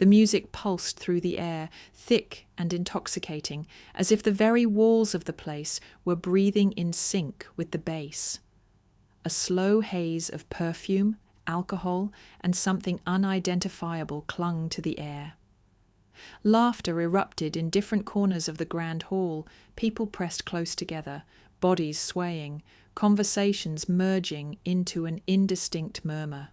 The music pulsed through the air, thick and intoxicating, as if the very walls of the place were breathing in sync with the bass. A slow haze of perfume, alcohol, and something unidentifiable clung to the air. Laughter erupted in different corners of the grand hall, people pressed close together, bodies swaying, conversations merging into an indistinct murmur.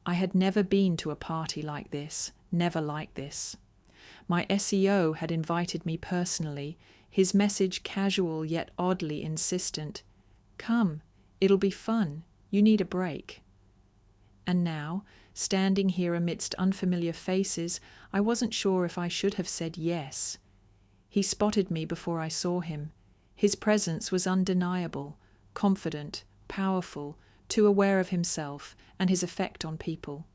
I had never been to a party like this, never like this. My SEO had invited me personally, his message casual yet oddly insistent. Come, it'll be fun, you need a break. And now, standing here amidst unfamiliar faces, I wasn't sure if I should have said yes. He spotted me before I saw him. His presence was undeniable, confident, powerful, too aware of himself and his effect on people.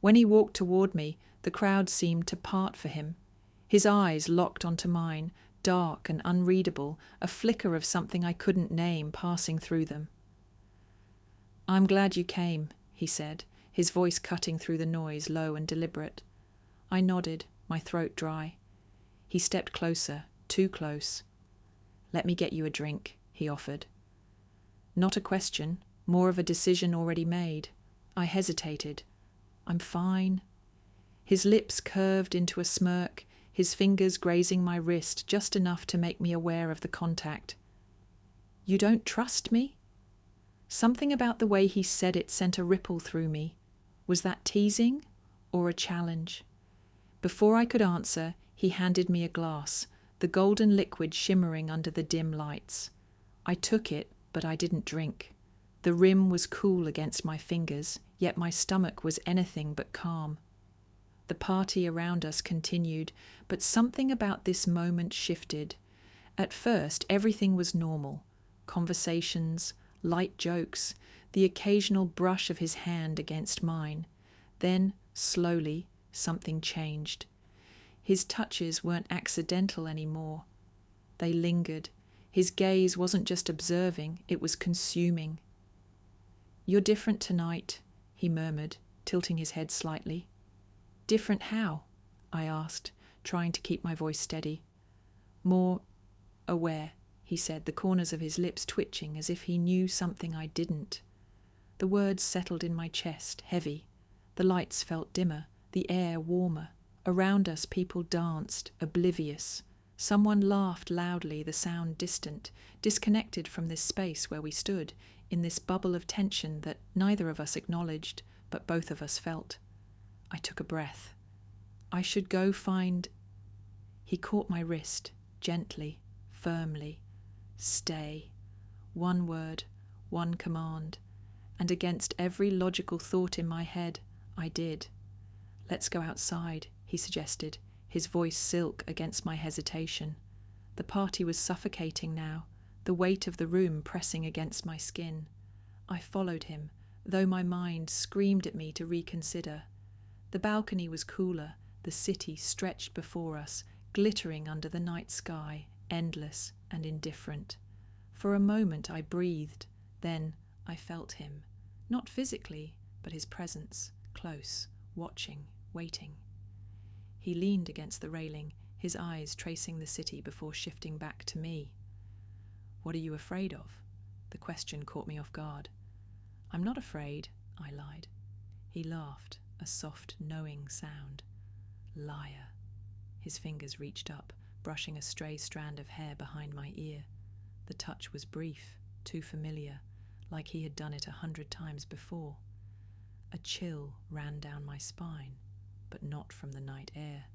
When he walked toward me, the crowd seemed to part for him. His eyes locked onto mine, dark and unreadable, a flicker of something I couldn't name passing through them. "I'm glad you came," he said, his voice cutting through the noise, low and deliberate. I nodded, my throat dry. He stepped closer, too close. "Let me get you a drink," he offered. Not a question, more of a decision already made. I hesitated. "I'm fine." His lips curved into a smirk, his fingers grazing my wrist just enough to make me aware of the contact. "You don't trust me?" Something about the way he said it sent a ripple through me. Was that teasing or a challenge? Before I could answer, he handed me a glass, the golden liquid shimmering under the dim lights. I took it, but I didn't drink. The rim was cool against my fingers, yet my stomach was anything but calm. The party around us continued, but something about this moment shifted. At first, everything was normal. Conversations, light jokes, the occasional brush of his hand against mine. Then, slowly, something changed. His touches weren't accidental anymore. They lingered. His gaze wasn't just observing, it was consuming. "You're different tonight," he murmured, tilting his head slightly. "Different how?" I asked, trying to keep my voice steady. "More aware," he said, the corners of his lips twitching as if he knew something I didn't. The words settled in my chest, heavy. The lights felt dimmer, the air warmer. Around us people danced, oblivious. Someone laughed loudly, the sound distant, disconnected from this space where we stood, in this bubble of tension that neither of us acknowledged, but both of us felt. I took a breath. I should go find... He caught my wrist, gently, firmly. "Stay." One word, one command. And against every logical thought in my head, I did. "Let's go outside," he suggested, his voice silk against my hesitation. The party was suffocating now, the weight of the room pressing against my skin. I followed him, though my mind screamed at me to reconsider. The balcony was cooler, the city stretched before us, glittering under the night sky, endless and indifferent. For a moment I breathed, then I felt him, not physically, but his presence, close, watching, waiting. He leaned against the railing, his eyes tracing the city before shifting back to me. "What are you afraid of?" The question caught me off guard. "I'm not afraid," I lied. He laughed, a soft, knowing sound. "Liar." His fingers reached up, brushing a stray strand of hair behind my ear. The touch was brief, too familiar, like he had done it 100 times before. A chill ran down my spine, but not from the night air.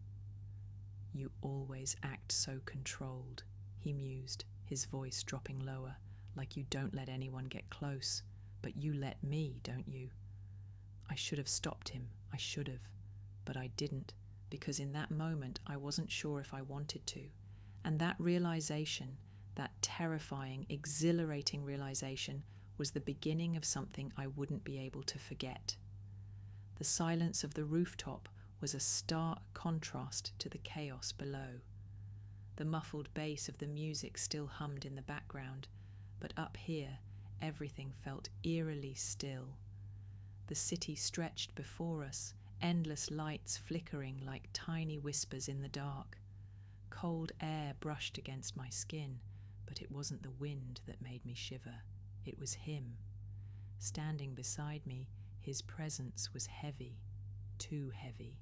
"You always act so controlled," he mused, his voice dropping lower, "like you don't let anyone get close, but you let me, don't you?" I should have stopped him, I should have, but I didn't, because in that moment I wasn't sure if I wanted to, and that realization, that terrifying, exhilarating realization, was the beginning of something I wouldn't be able to forget. The silence of the rooftop was a stark contrast to the chaos below. The muffled bass of the music still hummed in the background, but up here everything felt eerily still. The city stretched before us, endless lights flickering like tiny whispers in the dark. Cold air brushed against my skin, but it wasn't the wind that made me shiver. It was him. Standing beside me, his presence was heavy, too heavy.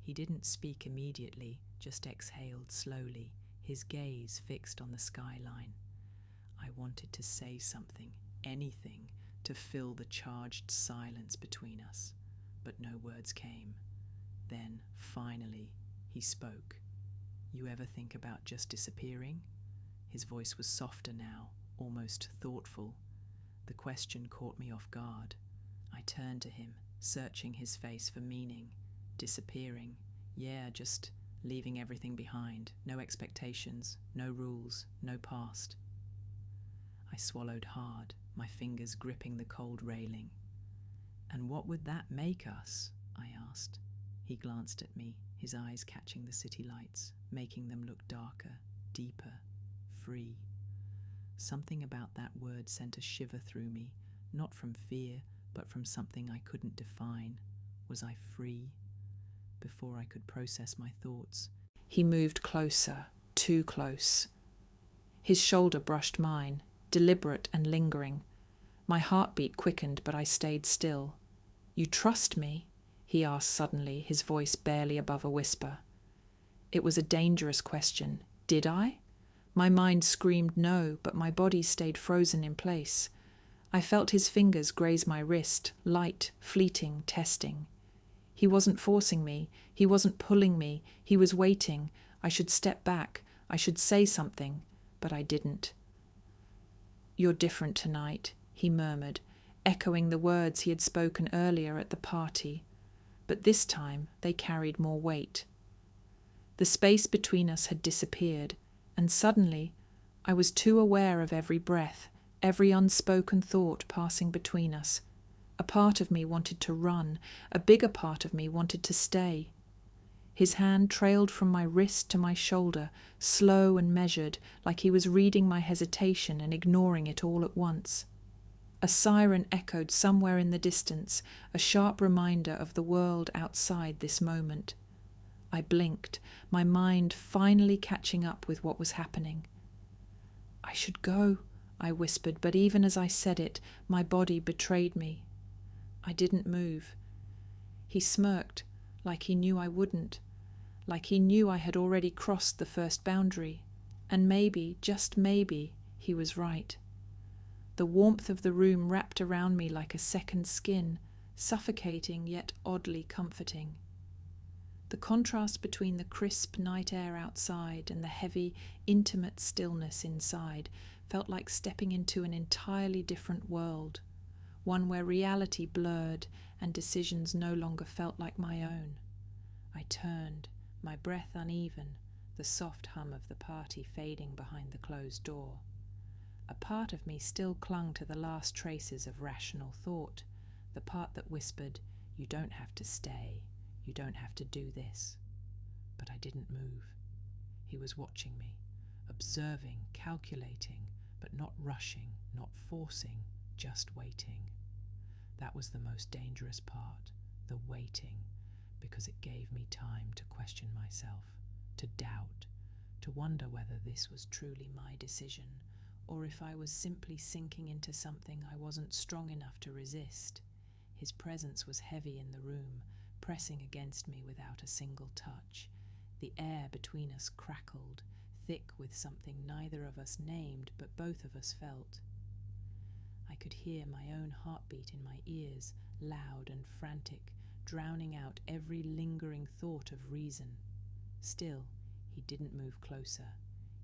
He didn't speak immediately, just exhaled slowly, his gaze fixed on the skyline. I wanted to say something, anything, to fill the charged silence between us, but no words came. Then, finally, he spoke. "You ever think about just disappearing?" His voice was softer now, almost thoughtful. The question caught me off guard. I turned to him, searching his face for meaning. Disappearing. Yeah, just leaving everything behind. No expectations, no rules, no past. I swallowed hard, my fingers gripping the cold railing. "And what would that make us?" I asked. He glanced at me, his eyes catching the city lights, making them look darker, deeper, free. Something about that word sent a shiver through me, not from fear, but from something I couldn't define. Was I free? Before I could process my thoughts, he moved closer, too close. His shoulder brushed mine, deliberate and lingering. My heartbeat quickened, but I stayed still. "You trust me?" he asked suddenly, his voice barely above a whisper. It was a dangerous question. Did I? My mind screamed no, but my body stayed frozen in place. I felt his fingers graze my wrist, light, fleeting, testing. He wasn't forcing me. He wasn't pulling me. He was waiting. I should step back. I should say something, but I didn't. "You're different tonight," he murmured, echoing the words he had spoken earlier at the party. But this time they carried more weight. The space between us had disappeared, and suddenly I was too aware of every breath, every unspoken thought passing between us. A part of me wanted to run, a bigger part of me wanted to stay. His hand trailed from my wrist to my shoulder, slow and measured, like he was reading my hesitation and ignoring it all at once. A siren echoed somewhere in the distance, a sharp reminder of the world outside this moment. I blinked, my mind finally catching up with what was happening. "I should go," I whispered, but even as I said it, my body betrayed me. I didn't move. He smirked, like he knew I wouldn't, like he knew I had already crossed the first boundary. And maybe, just maybe, he was right. The warmth of the room wrapped around me like a second skin, suffocating yet oddly comforting. The contrast between the crisp night air outside and the heavy, intimate stillness inside felt like stepping into an entirely different world, one where reality blurred and decisions no longer felt like my own. I turned, my breath uneven, the soft hum of the party fading behind the closed door. A part of me still clung to the last traces of rational thought, the part that whispered, "You don't have to stay. You don't have to do this." But I didn't move. He was watching me, observing, calculating, but not rushing, not forcing, just waiting. That was the most dangerous part, the waiting, because it gave me time to question myself, to doubt, to wonder whether this was truly my decision, or if I was simply sinking into something I wasn't strong enough to resist. His presence was heavy in the room, pressing against me without a single touch. The air between us crackled, thick with something neither of us named but both of us felt. I could hear my own heartbeat in my ears, loud and frantic, drowning out every lingering thought of reason. Still, he didn't move closer.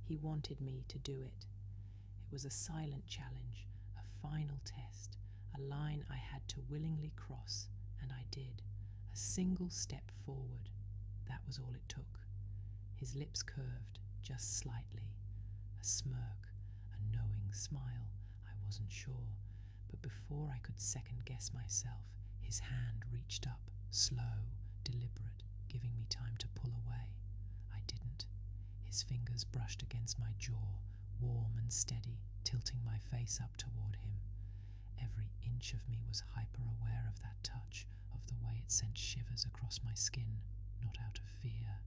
He wanted me to do it. It was a silent challenge, a final test, a line I had to willingly cross, and I did. A single step forward. That was all it took. His lips curved, just slightly. A smirk, a knowing smile. I wasn't sure, but before I could second-guess myself, his hand reached up, slow, deliberate, giving me time to pull away. I didn't. His fingers brushed against my jaw, warm and steady, tilting my face up toward him. Every inch of me was hyper-aware of that touch, of the way it sent shivers across my skin, not out of fear,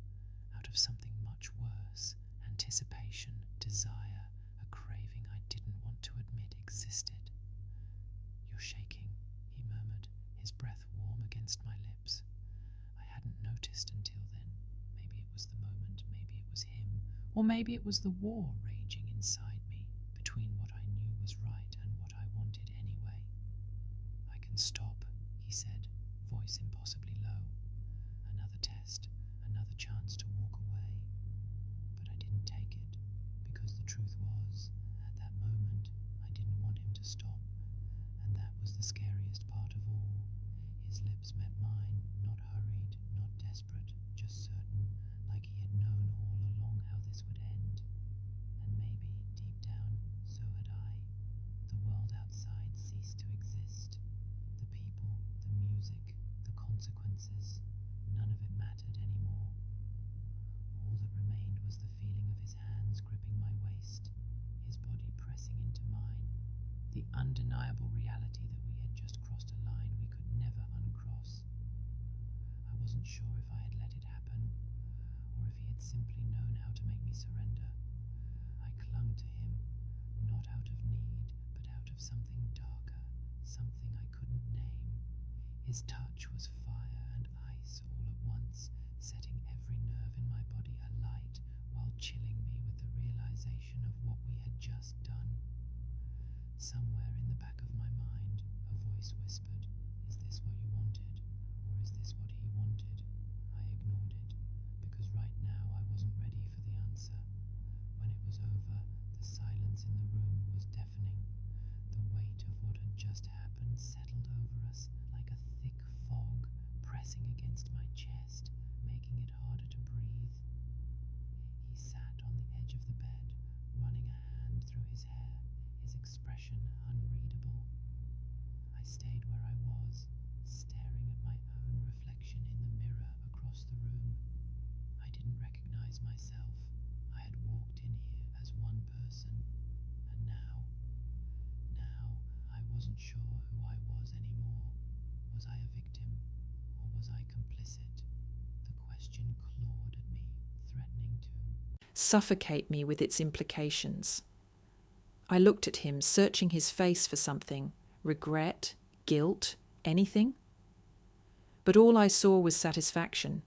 out of something much worse, anticipation, desire, a craving I didn't want to admit existed. "You're shaking," he murmured, his breath warm against my lips. I hadn't noticed until then. Maybe it was the moment, maybe it was him, or maybe it was the war raging inside me, between what I knew was right and what I wanted anyway. "I can stop," he said, voice impossibly low. Another test, another chance to walk away. But I didn't take it, because the truth was, at that moment, I didn't want him to stop, and that was the scariest part of all. His lips met mine, not hurried, not desperate, just certain, like he had known all along how this would end. And maybe, deep down, so had I. The world outside ceased to exist. The people, the music, the consequences, none of it mattered anymore. All that remained was the feeling of his hands gripping my waist, his body pressing into mine, the undeniable reality that we had just crossed a line we could never uncross. I wasn't sure if I had let it happen, or if he had simply known how to make me surrender. I clung to him, not out of need, but out of something darker, something I couldn't name. His touch was fire and ice all at once, setting every nerve in my body alight, while chilling me with the realization of what we had just done. Somewhere in the back of my mind, a voice whispered, "Is this what you wanted? Or is this what he wanted?" I ignored it, because right now I wasn't ready for the answer. When it was over, the silence in the room was deafening. The weight of what had just happened settled over us like a thick fog, pressing against my chest, making it harder to breathe. He sat on the edge of the bed, running a hand through his hair, his expression unreadable. I stayed where I was, staring at my own reflection in the mirror across the room. I didn't recognize myself. I had walked in here as one person, and now I wasn't sure who I was anymore. Was I a victim, or was I complicit? The question clawed at me, threatening to suffocate me with its implications. I looked at him, searching his face for something, regret, guilt, anything. But all I saw was satisfaction.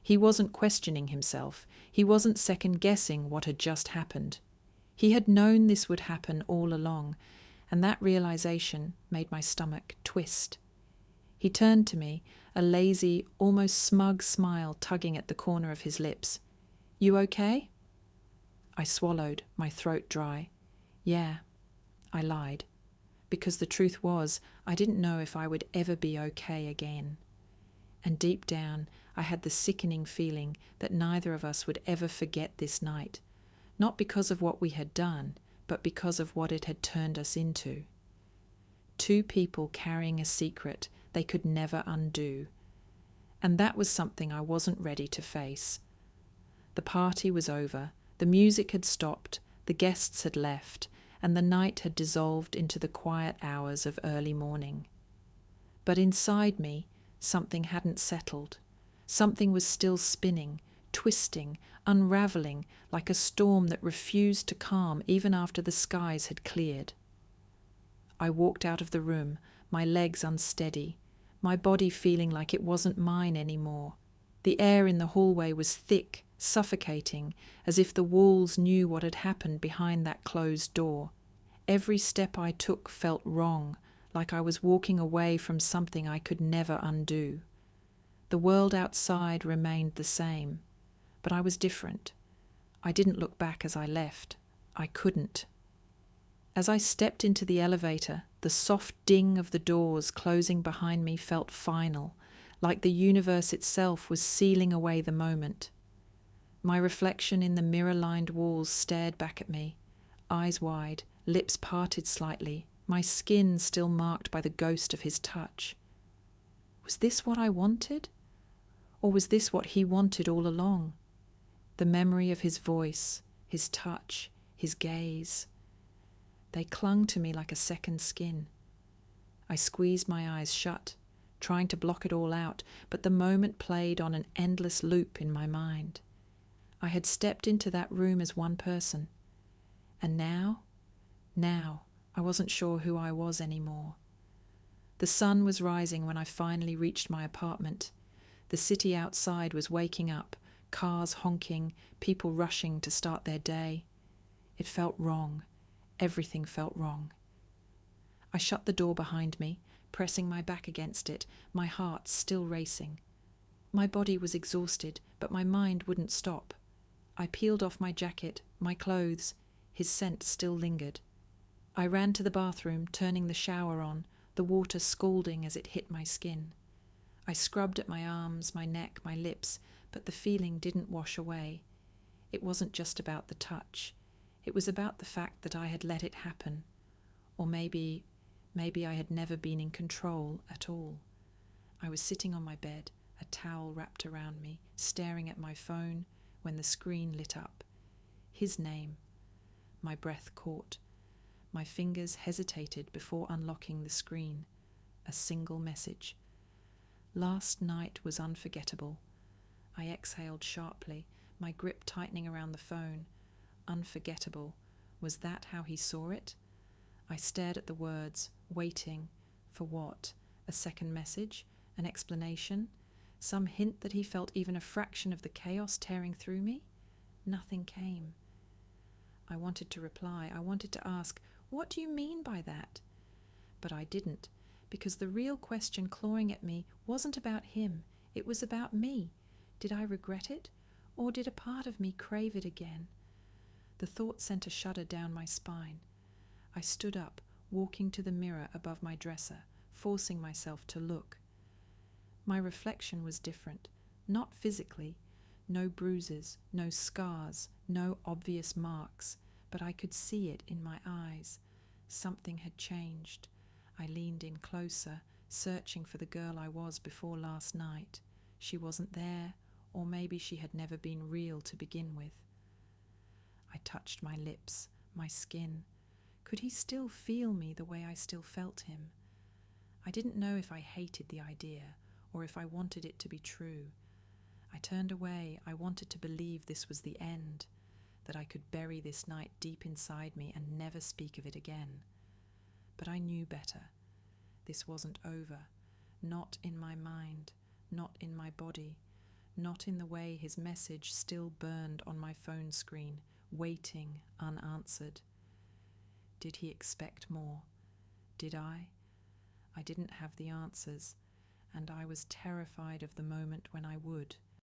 He wasn't questioning himself. He wasn't second-guessing what had just happened. He had known this would happen all along, and that realization made my stomach twist. He turned to me, a lazy, almost smug smile tugging at the corner of his lips. "You okay?" I swallowed, my throat dry. Yeah, I lied. Because the truth was, I didn't know if I would ever be okay again. And deep down, I had the sickening feeling that neither of us would ever forget this night, not because of what we had done, but because of what it had turned us into. Two people carrying a secret they could never undo. And that was something I wasn't ready to face. The party was over, the music had stopped, the guests had left, and the night had dissolved into the quiet hours of early morning. But inside me, something hadn't settled. Something was still spinning, twisting, unravelling like a storm that refused to calm even after the skies had cleared. I walked out of the room, my legs unsteady, my body feeling like it wasn't mine anymore. The air in the hallway was thick, suffocating, as if the walls knew what had happened behind that closed door. Every step I took felt wrong, like I was walking away from something I could never undo. The world outside remained the same, but I was different. I didn't look back as I left. I couldn't. As I stepped into the elevator, the soft ding of the doors closing behind me felt final, like the universe itself was sealing away the moment. My reflection in the mirror-lined walls stared back at me, eyes wide, lips parted slightly, my skin still marked by the ghost of his touch. Was this what I wanted? Or was this what he wanted all along? The memory of his voice, his touch, his gaze. They clung to me like a second skin. I squeezed my eyes shut, trying to block it all out, but the moment played on an endless loop in my mind. I had stepped into that room as one person, and now I wasn't sure who I was anymore. The sun was rising when I finally reached my apartment. The city outside was waking up, cars honking, people rushing to start their day. It felt wrong. Everything felt wrong. I shut the door behind me, pressing my back against it, my heart still racing. My body was exhausted, but my mind wouldn't stop. I peeled off my jacket, my clothes. His scent still lingered. I ran to the bathroom, turning the shower on, the water scalding as it hit my skin. I scrubbed at my arms, my neck, my lips, but the feeling didn't wash away. It wasn't just about the touch. It was about the fact that I had let it happen. Or maybe I had never been in control at all. I was sitting on my bed, a towel wrapped around me, staring at my phone when the screen lit up. His name. My breath caught. My fingers hesitated before unlocking the screen. A single message. Last night was unforgettable. I exhaled sharply, my grip tightening around the phone. Unforgettable. Was that how he saw it? I stared at the words, waiting. For what? A second message? An explanation? Some hint that he felt even a fraction of the chaos tearing through me? Nothing came. I wanted to reply. I wanted to ask, "What do you mean by that?" But I didn't, because the real question clawing at me wasn't about him. It was about me. Did I regret it? Or did a part of me crave it again? The thought sent a shudder down my spine. I stood up, walking to the mirror above my dresser, forcing myself to look. My reflection was different, not physically. No bruises, no scars, no obvious marks, but I could see it in my eyes. Something had changed. I leaned in closer, searching for the girl I was before last night. She wasn't there, or maybe she had never been real to begin with. I touched my lips, my skin. Could he still feel me the way I still felt him? I didn't know if I hated the idea, or if I wanted it to be true. I turned away. I wanted to believe this was the end, that I could bury this night deep inside me and never speak of it again. But I knew better. This wasn't over. Not in my mind, not in my body, not in the way his message still burned on my phone screen, waiting unanswered. Did he expect more? Did I? I didn't have the answers, and I was terrified of the moment when I would.